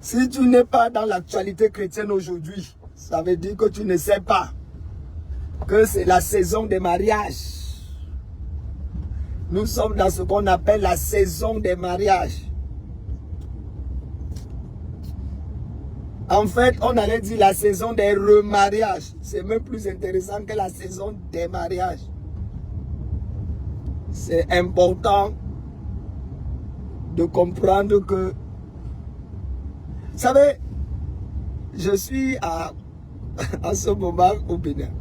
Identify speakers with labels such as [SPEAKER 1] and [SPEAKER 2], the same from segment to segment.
[SPEAKER 1] Si tu n'es pas dans l'actualité chrétienne aujourd'hui, ça veut dire que tu ne sais pas que c'est la saison des mariages. Nous sommes dans ce qu'on appelle la saison des mariages. En fait, on allait dire la saison des remariages. C'est même plus intéressant que la saison des mariages. C'est important de comprendre que, vous savez, je suis à ce moment au Bénin.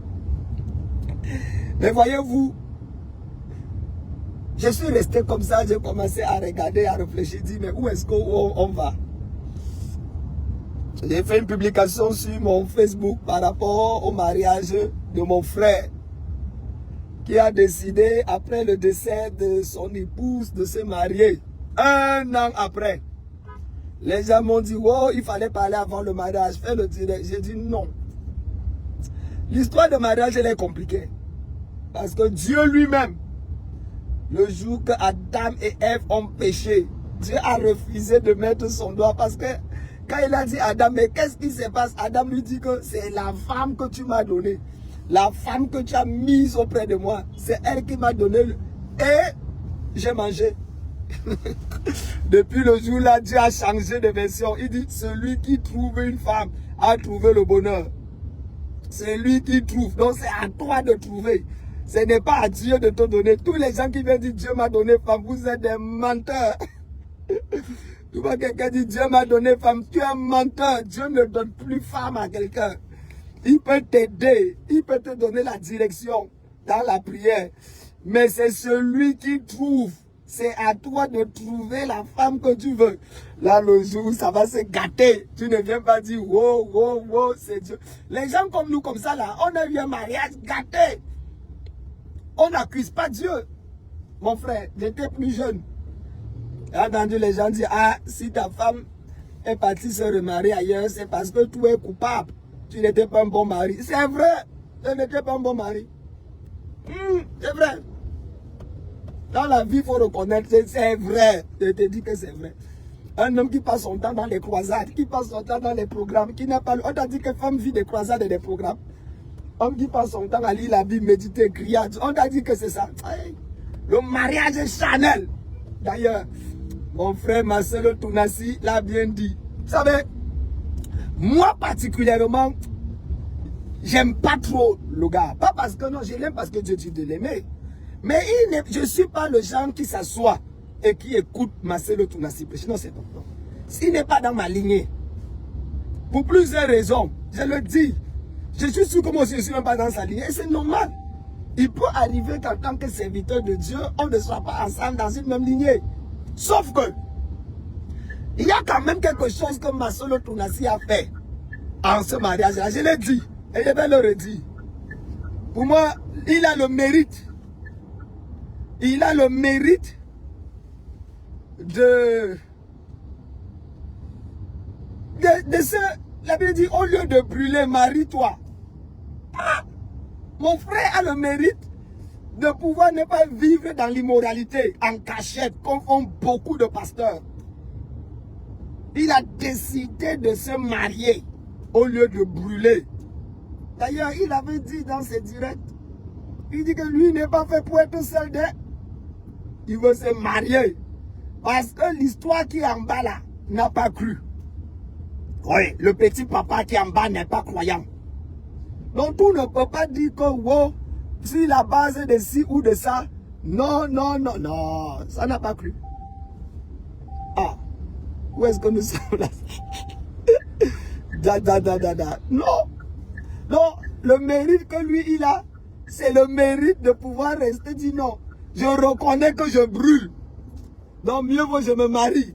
[SPEAKER 1] Mais voyez-vous, je suis resté comme ça, j'ai commencé à regarder, à réfléchir, dire, mais où est-ce qu'on va? J'ai fait une publication sur mon Facebook par rapport au mariage de mon frère qui a décidé, après le décès de son épouse, de se marier. 1 an après. Les gens m'ont dit, oh, il fallait parler avant le mariage, faire le direct. J'ai dit non. L'histoire de mariage, elle est compliquée. Parce que Dieu lui-même, le jour que Adam et Ève ont péché, Dieu a refusé de mettre son doigt parce que quand il a dit à Adam, mais qu'est-ce qui se passe? Adam lui dit que c'est la femme que tu m'as donnée. La femme que tu as mise auprès de moi. C'est elle qui m'a donné. Et j'ai mangé. Depuis le jour-là, Dieu a changé de version. Il dit, celui qui trouve une femme a trouvé le bonheur. C'est lui qui trouve. Donc c'est à toi de trouver. Ce n'est pas à Dieu de te donner. Tous les gens qui viennent dire, Dieu m'a donné femme, vous êtes des menteurs. Tu vois quelqu'un dit, Dieu m'a donné femme, tu es un menteur. Dieu ne donne plus femme à quelqu'un. Il peut t'aider, il peut te donner la direction dans la prière. Mais c'est celui qui trouve. C'est à toi de trouver la femme que tu veux. Là, le jour où ça va se gâter, tu ne viens pas dire, wow, wow, wow, c'est Dieu. Les gens comme nous, comme ça, là, on a eu un mariage gâté. On n'accuse pas Dieu. Mon frère, j'étais plus jeune. J'ai entendu les gens dire, ah, si ta femme est partie se remarier ailleurs, c'est parce que tu es coupable. Tu n'étais pas un bon mari. C'est vrai, tu n'étais pas un bon mari. C'est vrai. Dans la vie, il faut reconnaître, c'est vrai. Je te dis que c'est vrai. Un homme qui passe son temps dans les croisades, qui passe son temps dans les programmes, qui n'a pas... On t'a dit que femme vit des croisades et des programmes. Homme qui passe son temps à lire la Bible, méditer, crier. On t'a dit que c'est ça. Le mariage est Chanel. D'ailleurs, mon frère Marcelo Tounassi l'a bien dit. Vous savez, moi particulièrement, j'aime pas trop le gars. Pas parce que non, je l'aime parce que Dieu dit de l'aimer. Mais je ne suis pas le genre qui s'assoit et qui écoute Marcelo Tounassi. Non, c'est pas bon. S'il n'est pas dans ma lignée, pour plusieurs raisons, je le dis, je suis sûr que moi aussi je ne suis même pas dans sa lignée. Et c'est normal. Il peut arriver qu'en tant que serviteur de Dieu, on ne soit pas ensemble dans une même lignée. Sauf que, il y a quand même quelque chose que Marcelo Tounassi a fait en ce mariage-là. Je l'ai dit et je vais le redire. Pour moi, il a le mérite. Il a le mérite de se... La Bible dit, au lieu de brûler, marie-toi. Ah, mon frère a le mérite de pouvoir ne pas vivre dans l'immoralité, en cachette, comme font beaucoup de pasteurs. Il a décidé de se marier au lieu de brûler. D'ailleurs, il avait dit dans ses directs, il dit que lui n'est pas fait pour être seul d'eux. Il veut se marier. Parce que l'histoire qui est en bas là n'a pas cru. Oui, le petit papa qui est en bas n'est pas croyant. Donc on ne peut pas dire que wow, si la base est de ci ou de ça. Non, non, non, non. Ça n'a pas cru. Ah, où est-ce que nous sommes là? Non. Non, le mérite que lui il a, c'est le mérite de pouvoir rester dit non. Je reconnais que je brûle. Donc mieux vaut que je me marie.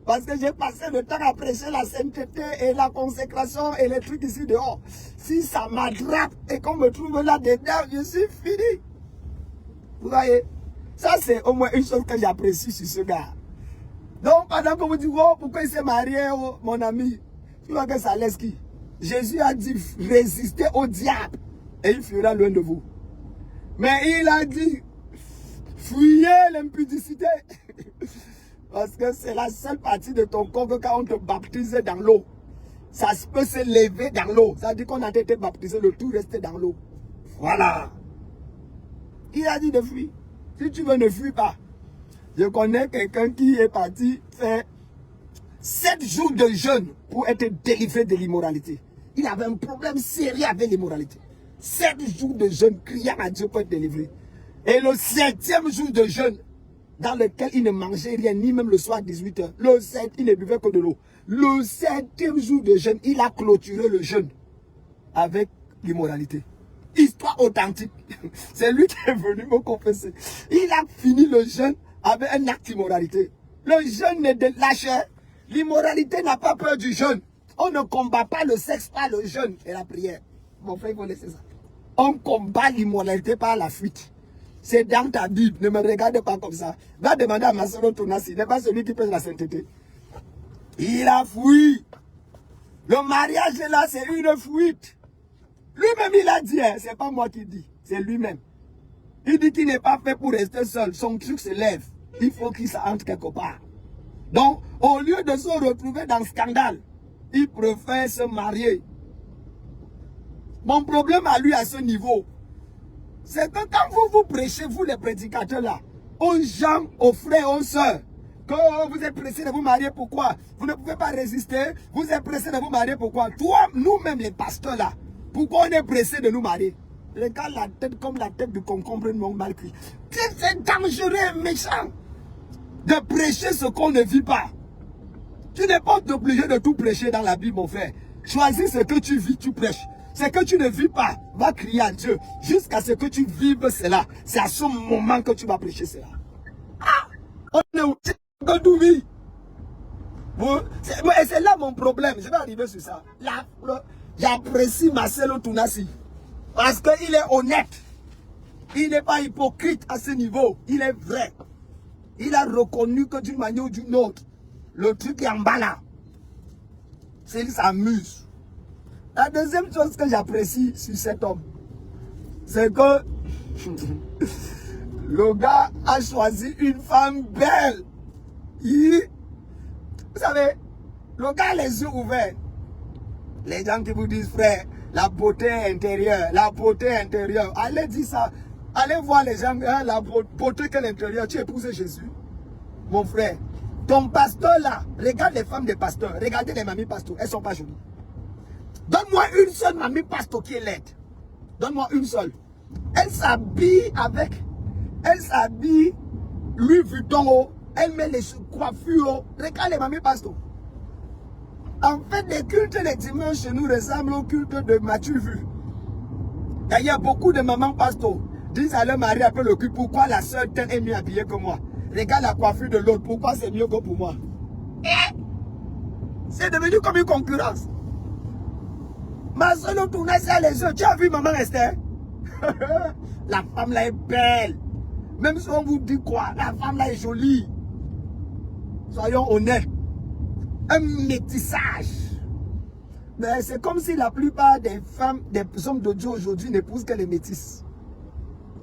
[SPEAKER 1] Parce que j'ai passé le temps à prêcher la sainteté et la consécration et les trucs ici dehors. Si ça m'attrape et qu'on me trouve là-dedans, je suis fini. Vous voyez? Ça c'est au moins une chose que j'apprécie sur ce gars. Donc pendant qu'on vous dit, oh, pourquoi il s'est marié, oh, mon ami? Tu vois que ça laisse qui? Jésus a dit, résistez au diable et il fuira loin de vous. Mais il a dit, fuyez l'impudicité. Parce que c'est la seule partie de ton corps que quand on te baptise dans l'eau, ça peut se lever dans l'eau. Ça veut dire qu'on a été baptisé, le tout reste dans l'eau. Voilà. Il a dit de fuir. Si tu veux, ne fuis pas. Je connais quelqu'un qui est parti faire 7 jours de jeûne pour être délivré de l'immoralité. Il avait un problème sérieux avec l'immoralité. 7 jours de jeûne, criant à Dieu pour être délivré. Et le 7e jour de jeûne, dans lequel il ne mangeait rien, ni même le soir à 18 h. Le 7, il ne buvait que de l'eau. Le 7e jour de jeûne, il a clôturé le jeûne avec l'immoralité. Histoire authentique. C'est lui qui est venu me confesser. Il a fini le jeûne avec un acte d'immoralité. Le jeûne est de la chair. L'immoralité n'a pas peur du jeûne. On ne combat pas le sexe par le jeûne et la prière. Mon frère, il faut laisser ça. On combat l'immoralité par la fuite. C'est dans ta Bible. Ne me regarde pas comme ça. Va demander à ma soeur Tonassi. Il n'est pas celui qui pèse la sainteté. Il a fui. Le mariage est là, c'est une fuite. Lui-même, il a dit, hein, c'est pas moi qui dis, c'est lui-même. Il dit qu'il n'est pas fait pour rester seul. Son truc se lève. Il faut qu'il s'entre quelque part. Donc, au lieu de se retrouver dans le scandale, il préfère se marier. Mon problème à lui à ce niveau, c'est que quand vous prêchez, vous les prédicateurs là, aux gens, aux frères, aux sœurs, que vous êtes pressés de vous marier, pourquoi? Vous ne pouvez pas résister, vous êtes pressés de vous marier, pourquoi? Toi, nous-mêmes les pasteurs là, pourquoi on est pressés de nous marier? Regarde la tête comme la tête du concombre non mal cuit. C'est dangereux et méchant de prêcher ce qu'on ne vit pas. Tu n'es pas obligé de tout prêcher dans la Bible, mon frère. Choisis ce que tu vis, tu prêches. Ce que tu ne vis pas, va crier à Dieu jusqu'à ce que tu vives cela. C'est à ce moment que tu vas prêcher cela. Ah, on est où? Que tu vis. Et c'est là mon problème. Je vais arriver sur ça. J'apprécie Marcelo Tonassi. Parce qu'il est honnête. Il n'est pas hypocrite à ce niveau. Il est vrai. Il a reconnu que d'une manière ou d'une autre, le truc est en bas là. C'est qu'il s'amuse. La deuxième chose que j'apprécie sur cet homme, c'est que le gars a choisi une femme belle. Vous savez, le gars a les yeux ouverts. Les gens qui vous disent, frère, la beauté intérieure, la beauté intérieure. Allez dire ça. Allez voir les gens, hein, la beauté que l'intérieur. Tu épouses Jésus. Mon frère, ton pasteur là, regarde les femmes des pasteurs. Regardez les mamies pasteurs, elles ne sont pas jolies. Donne-moi une seule mamie pasteur qui est laide. Donne-moi une seule. Elle s'habille avec, Louis Vuitton, elle met les coiffures. Regarde les mamies pasteur. En fait, les cultes les dimanches chez nous ressemblent au culte de Mathieu Vu. D'ailleurs, beaucoup de mamans pasteur disent à leur mari après le cul, pourquoi la soeur est mieux habillée que moi? Regarde la coiffure de l'autre, pourquoi c'est mieux que pour moi? C'est devenu comme une concurrence. Marcelo Tonassi a les yeux. Tu as vu maman Esther? La femme là est belle. Même si on vous dit quoi, la femme là est jolie. Soyons honnêtes. Un métissage. Mais c'est comme si la plupart des femmes, des hommes de Dieu aujourd'hui n'épousent que les métisses.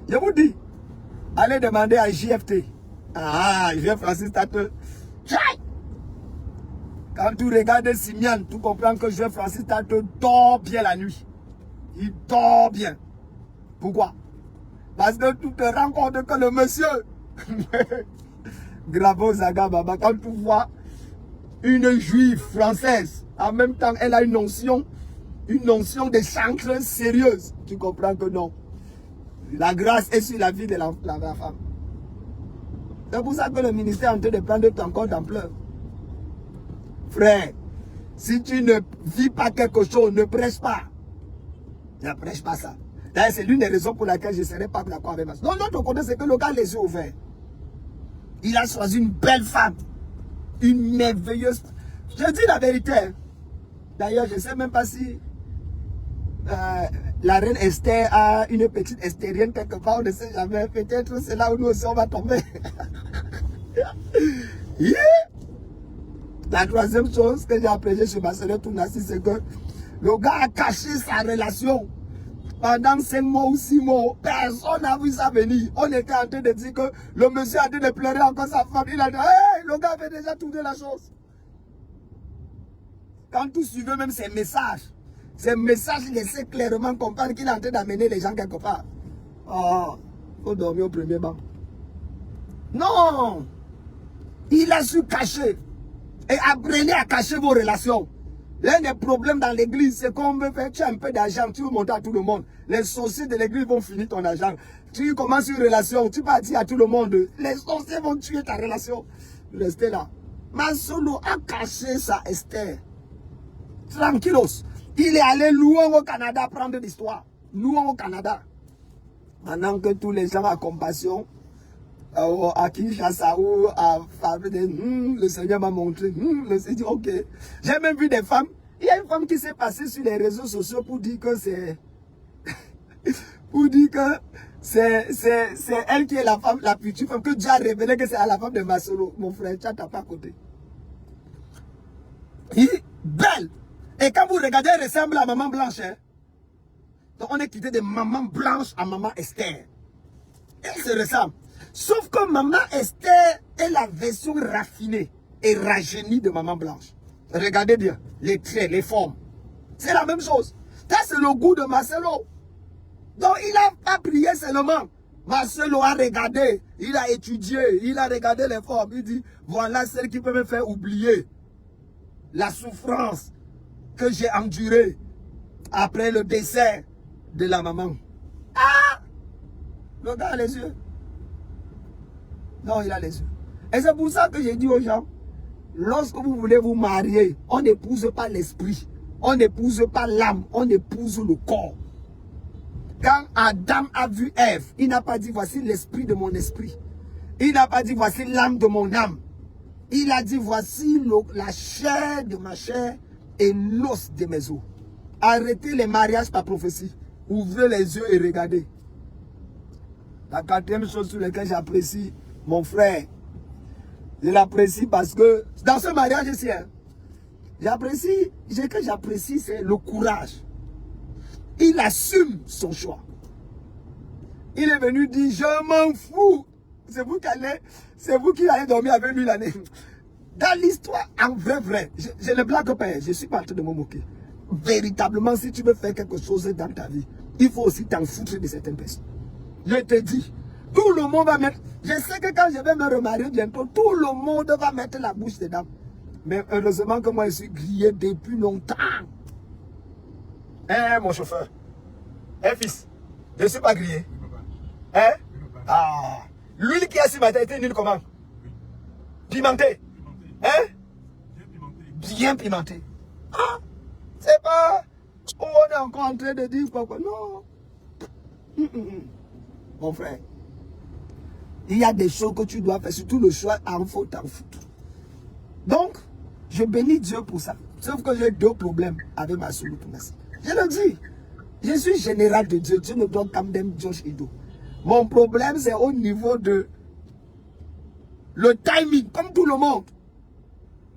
[SPEAKER 1] Je vous dis, allez demander à JFT. Ah, Jean Francis Tato. Quand tu regardes Simian, tu comprends que Jean Francis Tato dort bien la nuit. Il dort bien. Pourquoi? Parce que tu te rends compte que le monsieur, Gravo Zaga Baba, quand tu vois une juive française, en même temps elle a une notion de chancre sérieuse, tu comprends que non. La grâce est sur la vie de la femme. C'est pour ça que le ministère est en train de prendre encore d'ampleur. Frère, si tu ne vis pas quelque chose, ne prêche pas. Ne prêche pas ça. D'ailleurs, c'est l'une des raisons pour laquelle je ne serai pas d'accord avec moi. Donc, l'autre côté, c'est que le gars les yeux ouverts. Il a choisi une belle femme. Une merveilleuse. Je dis la vérité. D'ailleurs, je ne sais même pas si la reine Esther a une petite estérienne quelque part. On ne sait jamais. Peut-être c'est là où nous aussi on va tomber. Yeah. La troisième chose que j'ai appréciée chez Marcelo Tonassi, c'est que le gars a caché sa relation Pendant 5 mois ou 6 mois, personne n'a vu ça venir. On était en train de dire que le monsieur a en train de pleurer encore sa femme. Il a dit, hey, le gars avait déjà tourné la chose. Quand tu suivais même ces messages laissaient clairement comprendre qu'il est en train d'amener les gens quelque part. Oh, il faut dormir au premier banc. Non! Il a su cacher. Et apprenez à cacher vos relations. L'un des problèmes dans l'église, c'est qu'on veut faire, tu as un peu d'argent, tu veux monter à tout le monde. Les sorciers de l'église vont finir ton argent. Tu commences une relation, tu vas dire à tout le monde, les sorciers vont tuer ta relation. Restez là. Masolo a caché sa Esther. Tranquillos. Il est allé loin au Canada prendre l'histoire. Loin au Canada. Maintenant que tous les gens ont compassion, à Kinshasa ou à Fabre, le Seigneur m'a montré, le Seigneur, ok. J'ai même vu des femmes, il y a une femme qui s'est passée sur les réseaux sociaux pour dire que c'est, c'est elle qui est la femme, la future femme, que Dieu a révélé que c'est à la femme de Masolo. Mon frère, tu n'as pas à côté. Il est belle. Et quand vous regardez, elle ressemble à maman Blanche. Hein? Donc on est quitté de maman Blanche à maman Esther. Elle se ressemble. Sauf que maman Esther est la version raffinée et rajeunie de maman Blanche. Regardez bien, les traits, les formes. C'est la même chose. Ça, c'est le goût de Marcelo. Donc, il n'a pas prié seulement. Marcelo a regardé, il a étudié, il a regardé les formes. Il dit, voilà celle qui peut me faire oublier la souffrance que j'ai endurée après le décès de la maman. Ah! Le gars a les yeux. Non, il a les yeux. Et c'est pour ça que j'ai dit aux gens, lorsque vous voulez vous marier, on n'épouse pas l'esprit, on n'épouse pas l'âme, on épouse le corps. Quand Adam a vu Ève, il n'a pas dit voici l'esprit de mon esprit. Il n'a pas dit voici l'âme de mon âme. Il a dit voici la chair de ma chair et l'os de mes os. Arrêtez les mariages par prophétie. Ouvrez les yeux et regardez. La quatrième chose sur laquelle j'apprécie mon frère, je l'apprécie parce que dans ce mariage ici, hein, ce que j'apprécie, c'est le courage. Il assume son choix. Il est venu dire, je m'en fous. C'est vous qui allez dormir avec lui l'année. Dans l'histoire, en vrai, je ne blague pas, je suis pas en train de me moquer. Véritablement, si tu veux faire quelque chose dans ta vie, il faut aussi t'en foutre de certaines personnes. Je te dis, tout le monde va mettre... Je sais que quand je vais me remarier bientôt, tout le monde va mettre la bouche dedans. Mais heureusement que moi, je suis grillé depuis longtemps. Hein, mon chauffeur? Hein, fils? Je ne suis pas grillé. Hein? Ah! L'huile qui est sur ma tête est une huile comment? Pimentée. Hein? Bien pimentée. Ah! C'est pas... Oh, on est encore en train de dire quoi. Non. Mon frère. Il y a des choses que tu dois faire, surtout le choix, en faut t'en foutre. Donc, je bénis Dieu pour ça. Sauf que j'ai deux problèmes avec ma solution. Je le dis. Je suis général de Dieu. Dieu me donne quand même Josh Ido. Mon problème, c'est au niveau de le timing, comme tout le monde.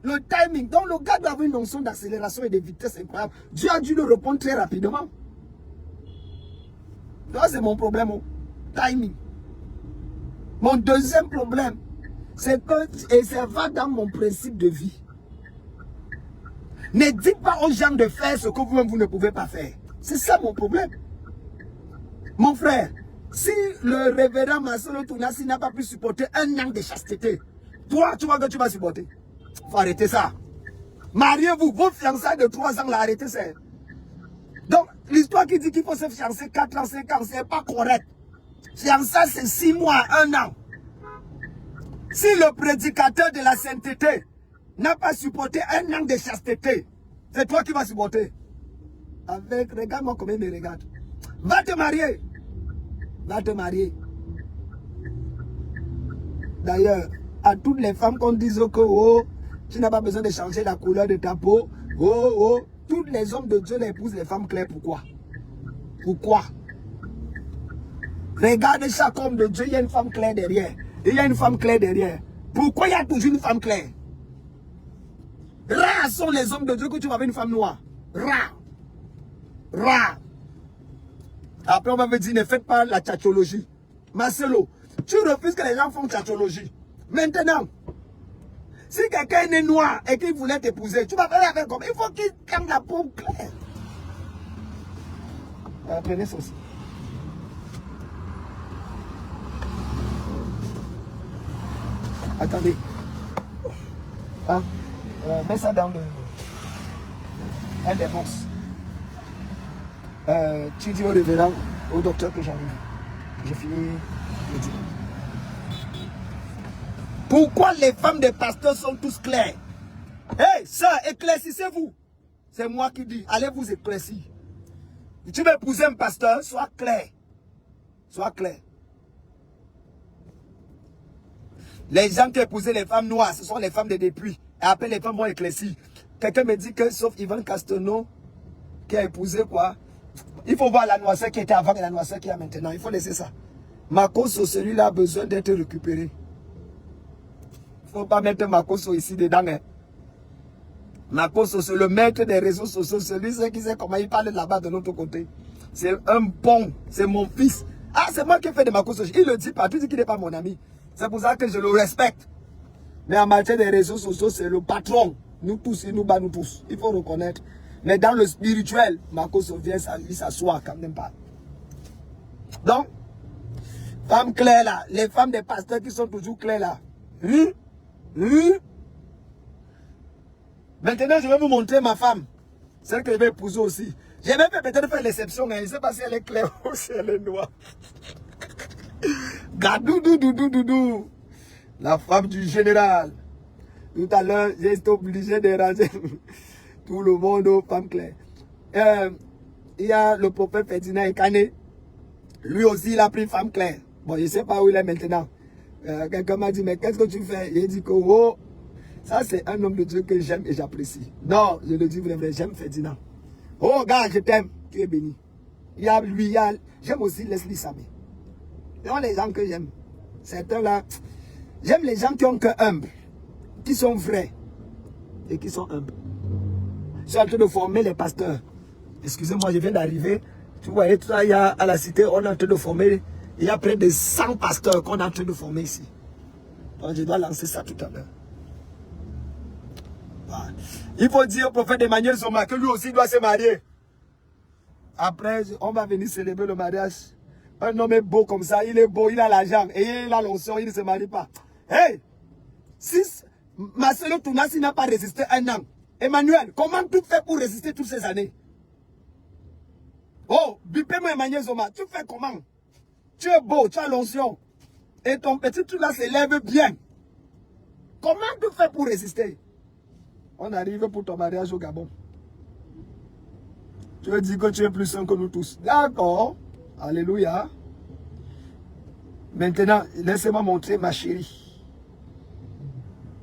[SPEAKER 1] Le timing. Donc, le gars doit avoir une notion d'accélération et de vitesse incroyable. Dieu a dû le répondre très rapidement. Ça, c'est mon problème. Timing. Mon deuxième problème, c'est que, et ça va dans mon principe de vie. Ne dites pas aux gens de faire ce que vous-même vous ne pouvez pas faire. C'est ça mon problème. Mon frère, si le révérend Marcelo Tounassi n'a pas pu supporter un an de chasteté, toi, tu vois que tu vas supporter. Il faut arrêter ça. Mariez-vous, vos fiançailles de 3 ans, là, arrêtez ça. Donc, l'histoire qui dit qu'il faut se fiancer 4 ans, 5 ans, c'est pas correct. Fiançailles, c'est 6 mois, 1 an. Si le prédicateur de la sainteté n'a pas supporté un an de chasteté, c'est toi qui vas supporter. Avec, regarde-moi comment il me regarde. Va te marier. Va te marier. D'ailleurs, à toutes les femmes qu'on dise que oh, tu n'as pas besoin de changer la couleur de ta peau. Oh, oh. Tous les hommes de Dieu épousent les femmes claires. Pourquoi? Pourquoi? Regarde chaque homme de Dieu, il y a une femme claire derrière. Il y a une femme claire derrière. Pourquoi il y a toujours une femme claire? Rares sont les hommes de Dieu que tu vas avoir une femme noire. Rares. Rares. Après, on m'avait dit, ne faites pas la tchatchologie. Marcelo, tu refuses que les gens font tchatchologie. Maintenant, si quelqu'un est noir et qu'il voulait t'épouser, tu vas faire avec comme il faut qu'il ait la peau claire. Prenez ça aussi. Attendez. Hein? Mets ça dans le... un des box. Tu dis au révérend, au docteur que j'arrive. J'ai fini le dire. Pourquoi les femmes des pasteurs sont tous claires? Hey, ça, éclaircissez-vous. C'est moi qui dis, allez vous éclaircir. Tu veux épouser un pasteur, sois clair. Sois clair. Les gens qui épousent les femmes noires, ce sont les femmes de depuis. Et après, les femmes vont éclaircir. Quelqu'un me dit que, sauf Yvan Castelnau, qui a épousé quoi? Il faut voir la noirceur qui était avant et la noirceur qui est maintenant. Il faut laisser ça. Makoso, celui-là a besoin d'être récupéré. Il ne faut pas mettre Makoso ici dedans. Hein. Makoso, c'est le maître des réseaux sociaux. Celui qui sait comment il parle là-bas de l'autre côté. C'est un bon. C'est mon fils. Ah, c'est moi qui ai fait de Makoso. Il le dit pas. Il dit qu'il n'est pas mon ami. C'est pour ça que je le respecte. Mais en matière des réseaux sociaux, c'est le patron. Nous tous, il nous bat nous tous. Il faut reconnaître. Mais dans le spirituel, Makoso vient, il s'assoit quand même pas. Donc, femmes claires là, les femmes des pasteurs qui sont toujours claires là. Maintenant, je vais vous montrer ma femme. Celle que je vais épouser aussi. J'ai même peut-être fait l'exception, mais je ne sais pas si elle est claire ou si elle est noire. Gadou. La femme du général. Tout à l'heure, j'ai été obligé de ranger tout le monde aux femmes claires. Il y a le prophète Ferdinand Ekané. Lui aussi, il a pris femme claire. Bon, je ne sais pas où il est maintenant. Quelqu'un m'a dit, mais qu'est-ce que tu fais? Il dit que, oh, ça c'est un homme de Dieu que j'aime et j'apprécie. Non, je le dis vraiment, j'aime Ferdinand. Oh, gars, je t'aime, tu es béni. Il y a lui, j'aime aussi Leslie Samé. Ce sont les gens que j'aime. Certains là, j'aime les gens qui ont un cœur humble, qui sont vrais et qui sont humbles. Je suis en train de former les pasteurs. Excusez-moi, je viens d'arriver. Tu vois, il y a à la cité, on est en train de former. Il y a près de 100 pasteurs qu'on est en train de former ici. Donc je dois lancer ça tout à l'heure. Voilà. Il faut dire au prophète Emmanuel Zoma que lui aussi doit se marier. Après, on va venir célébrer le mariage. Un homme est beau comme ça, il est beau, il a l'argent et il a l'onction, il ne se marie pas. Hey! Si Marcelo Tounassi n'a pas résisté un an, Emmanuel, comment tu fais pour résister toutes ces années? Oh, bipez-moi Emmanuel Zoma, tu fais comment? Tu es beau, tu as l'onction. Et ton petit truc là s'élève bien. Comment tu fais pour résister? On arrive pour ton mariage au Gabon. Tu veux dire que tu es plus sain que nous tous. D'accord. Alléluia. Maintenant, laissez-moi montrer ma chérie.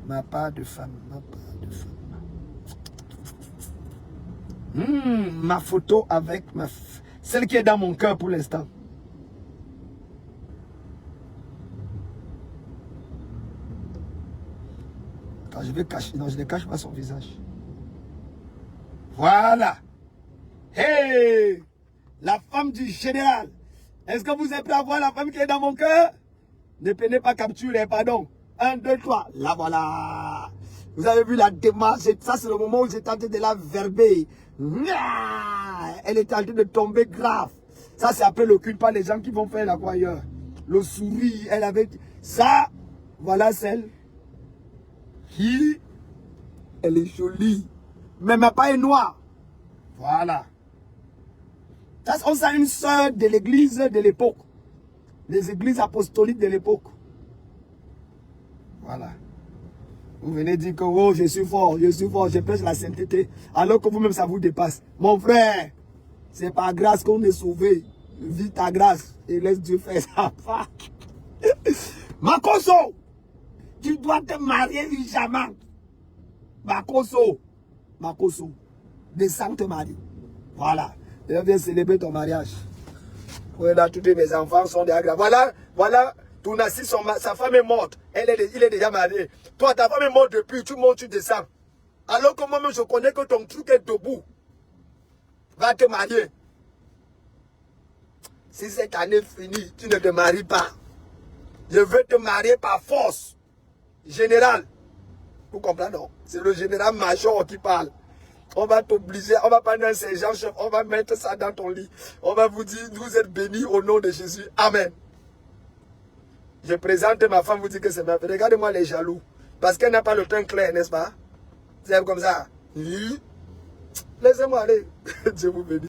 [SPEAKER 1] Ma part de femme. Ma part de femme. Ma photo avec celle qui est dans mon cœur pour l'instant. Attends, je vais cacher. Non, je ne cache pas son visage. Voilà. Hey! La femme du général. Est-ce que vous êtes prêts à voir la femme qui est dans mon cœur? Ne prenez pas capture, pardon. 1, 2, 3. Là, voilà. Vous avez vu la démarche. Ça, c'est le moment où j'ai tenté de la verber. Elle est en train de tomber grave. Ça, c'est après le culte par les gens qui vont faire la croyeur. Le sourire, elle avait... Ça, voilà celle qui... Elle est jolie. Mais ma part est noire. Voilà. Ça, on sent une sœur de l'église de l'époque. Les églises apostoliques de l'époque. Voilà. Vous venez dire que oh, je suis fort, je prêche la sainteté. Alors que vous-même, ça vous dépasse. Mon frère, c'est par grâce qu'on est sauvé. Vis ta grâce et laisse Dieu faire sa part. Makoso, tu dois te marier jamais. Makoso, descends te marier. Voilà. Je viens célébrer ton mariage. Voilà, tous mes enfants sont déjà. Voilà, Tounassi, sa femme est morte. Il est déjà marié. Toi, ta femme est morte depuis, tu montes, tu descends. Alors que moi-même, je connais que ton truc est debout. Va te marier. Si cette année finit, tu ne te maries pas. Je veux te marier par force. Général. Vous comprenez, non? C'est le général major qui parle. On va t'obliger, on va prendre un sergent chef, on va mettre ça dans ton lit. On va vous dire, vous êtes bénis au nom de Jésus. Amen. Je présente ma femme, vous dit que c'est merveilleux. Regardez-moi les jaloux. Parce qu'elle n'a pas le teint clair, n'est-ce pas? C'est comme ça. Laissez-moi aller. Dieu vous bénisse.